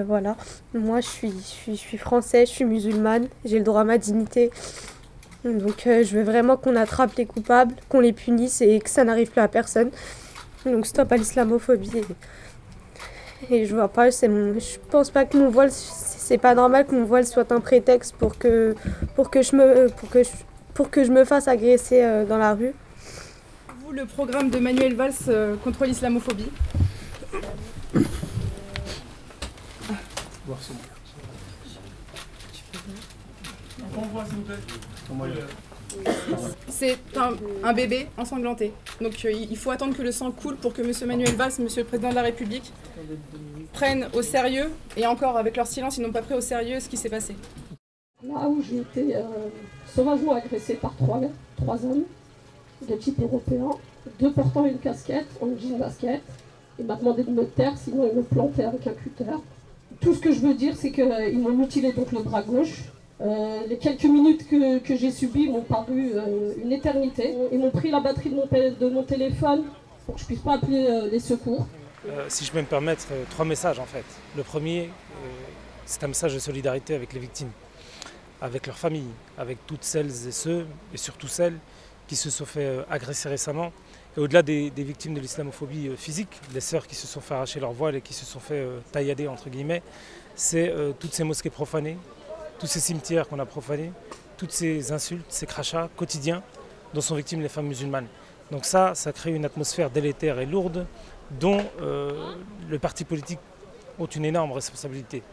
Voilà. Moi, je suis française, je suis musulmane, j'ai le droit à ma dignité. Donc, je veux vraiment qu'on attrape les coupables, qu'on les punisse et que ça n'arrive plus à personne. Donc, stop à l'islamophobie. Et je vois pas, je pense pas que mon voile, c'est pas normal que mon voile soit un prétexte pour que je me fasse agresser dans la rue. Vous, le programme de Manuel Valls contre l'islamophobie. C'est un bébé ensanglanté. Donc il faut attendre que le sang coule pour que M. Manuel Valls, M. le Président de la République, prennent au sérieux, et encore avec leur silence, ils n'ont pas pris au sérieux ce qui s'est passé. Là où j'ai été sauvagement agressée par trois hommes de type européen, deux portant une casquette, en jean basket. Il m'a demandé de me taire, sinon il me plantait avec un cutter. Tout ce que je veux dire, c'est qu'ils m'ont mutilé donc le bras gauche. Les quelques minutes que j'ai subies m'ont paru une éternité. Ils m'ont pris la batterie de mon téléphone pour que je ne puisse pas appeler les secours. Si je peux me permettre, trois messages en fait. Le premier, c'est un message de solidarité avec les victimes, avec leurs familles, avec toutes celles et ceux, et surtout celles qui se sont fait agresser récemment. Et au-delà des victimes de l'islamophobie physique, les sœurs qui se sont fait arracher leur voile et qui se sont fait taillader entre guillemets, c'est toutes ces mosquées profanées, tous ces cimetières qu'on a profanés, toutes ces insultes, ces crachats quotidiens dont sont victimes les femmes musulmanes. Donc ça crée une atmosphère délétère et lourde dont le parti politique ont une énorme responsabilité.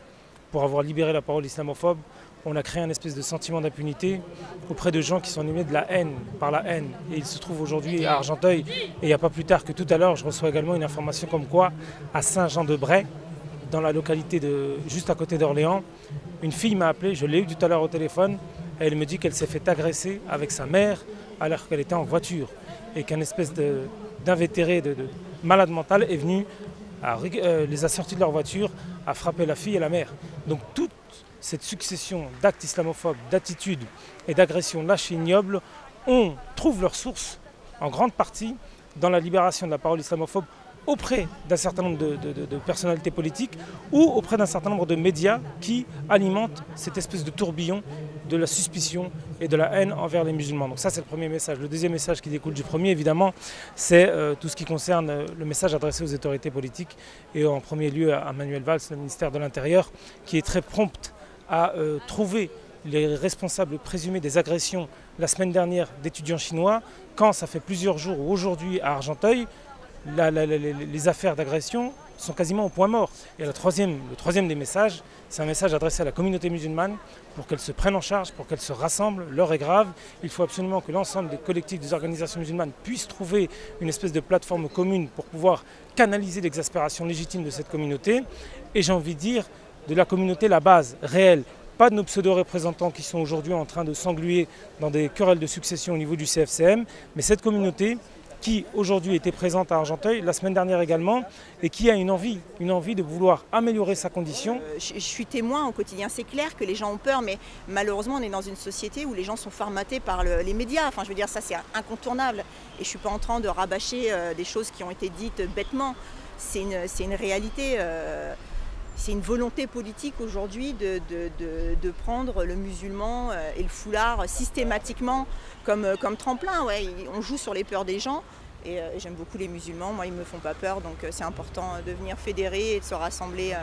Pour avoir libéré la parole islamophobe, on a créé un espèce de sentiment d'impunité auprès de gens qui sont animés de la haine, par la haine. Et il se trouve aujourd'hui à Argenteuil, et il n'y a pas plus tard que tout à l'heure, je reçois également une information comme quoi, à Saint-Jean-de-Bray, dans la localité juste à côté d'Orléans, une fille m'a appelé, je l'ai eu tout à l'heure au téléphone, et elle me dit qu'elle s'est fait agresser avec sa mère alors qu'elle était en voiture. Et qu'un espèce d'invétéré, de malade mental est venu, les a sortis de leur voiture, a frappé la fille et la mère. Donc toute cette succession d'actes islamophobes, d'attitudes et d'agressions lâches et ignobles trouvent leur source en grande partie dans la libération de la parole islamophobe auprès d'un certain nombre de personnalités politiques ou auprès d'un certain nombre de médias qui alimentent cette espèce de tourbillon de la suspicion et de la haine envers les musulmans. Donc ça, c'est le premier message. Le deuxième message qui découle du premier, évidemment, c'est tout ce qui concerne le message adressé aux autorités politiques et en premier lieu à Manuel Valls, le ministère de l'Intérieur, qui est très prompt à trouver les responsables présumés des agressions la semaine dernière d'étudiants chinois, quand ça fait plusieurs jours ou aujourd'hui à Argenteuil, les affaires d'agression sont quasiment au point mort. Et le troisième des messages, c'est un message adressé à la communauté musulmane pour qu'elle se prenne en charge, pour qu'elle se rassemble. L'heure est grave. Il faut absolument que l'ensemble des collectifs, des organisations musulmanes puissent trouver une espèce de plateforme commune pour pouvoir canaliser l'exaspération légitime de cette communauté. Et j'ai envie de dire, de la communauté, la base réelle. Pas de nos pseudo-représentants qui sont aujourd'hui en train de s'engluer dans des querelles de succession au niveau du CFCM, mais cette communauté qui aujourd'hui était présente à Argenteuil, la semaine dernière également, et qui a une envie de vouloir améliorer sa condition. Je suis témoin au quotidien, c'est clair que les gens ont peur, mais malheureusement on est dans une société où les gens sont formatés par les médias. Enfin, je veux dire, ça c'est incontournable. Et je ne suis pas en train de rabâcher des choses qui ont été dites bêtement. C'est une réalité. C'est une volonté politique aujourd'hui de prendre le musulman et le foulard systématiquement comme tremplin. Ouais. On joue sur les peurs des gens et j'aime beaucoup les musulmans, moi ils ne me font pas peur, donc c'est important de venir fédérer et de se rassembler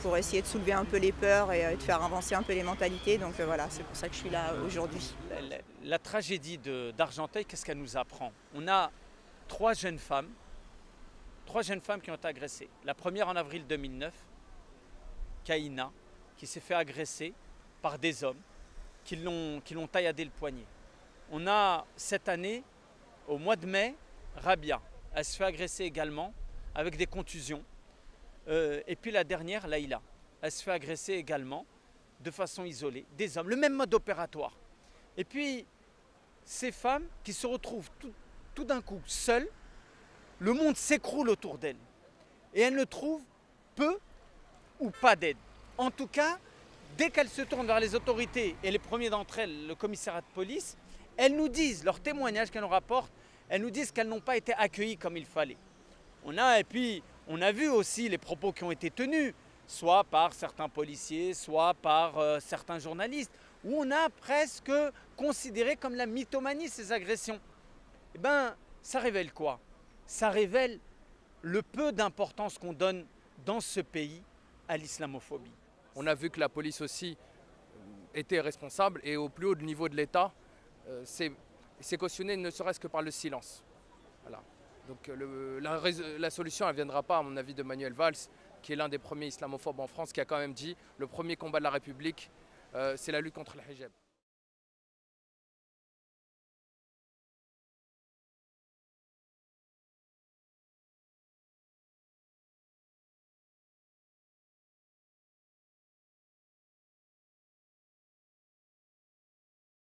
pour essayer de soulever un peu les peurs et de faire avancer un peu les mentalités. Donc voilà, c'est pour ça que je suis là aujourd'hui. La tragédie d'Argenteuil, qu'est-ce qu'elle nous apprend? On a trois jeunes femmes qui ont été agressées. La première en avril 2009, Kaina, qui s'est fait agresser par des hommes qui l'ont tailladé le poignet. On a cette année, au mois de mai, Rabia. Elle se fait agresser également avec des contusions. Et puis la dernière, Laïla. Elle se fait agresser également de façon isolée, des hommes, le même mode opératoire. Et puis ces femmes qui se retrouvent tout d'un coup seules, le monde s'écroule autour d'elles. Et elles ne trouvent peu ou pas d'aide. En tout cas, dès qu'elles se tournent vers les autorités, et les premiers d'entre elles, le commissariat de police, elles nous disent, leurs témoignages qu'elles nous rapportent, elles nous disent qu'elles n'ont pas été accueillies comme il fallait. Et puis, on a vu aussi les propos qui ont été tenus soit par certains policiers, soit par certains journalistes, où on a presque considéré comme la mythomanie ces agressions. Eh bien, ça révèle quoi? Ça révèle le peu d'importance qu'on donne dans ce pays à l'islamophobie. On a vu que la police aussi était responsable et au plus haut niveau de l'État, c'est cautionné ne serait-ce que par le silence. Voilà. Donc la solution, elle ne viendra pas, à mon avis, de Manuel Valls, qui est l'un des premiers islamophobes en France, qui a quand même dit le premier combat de la République, c'est la lutte contre le hijab.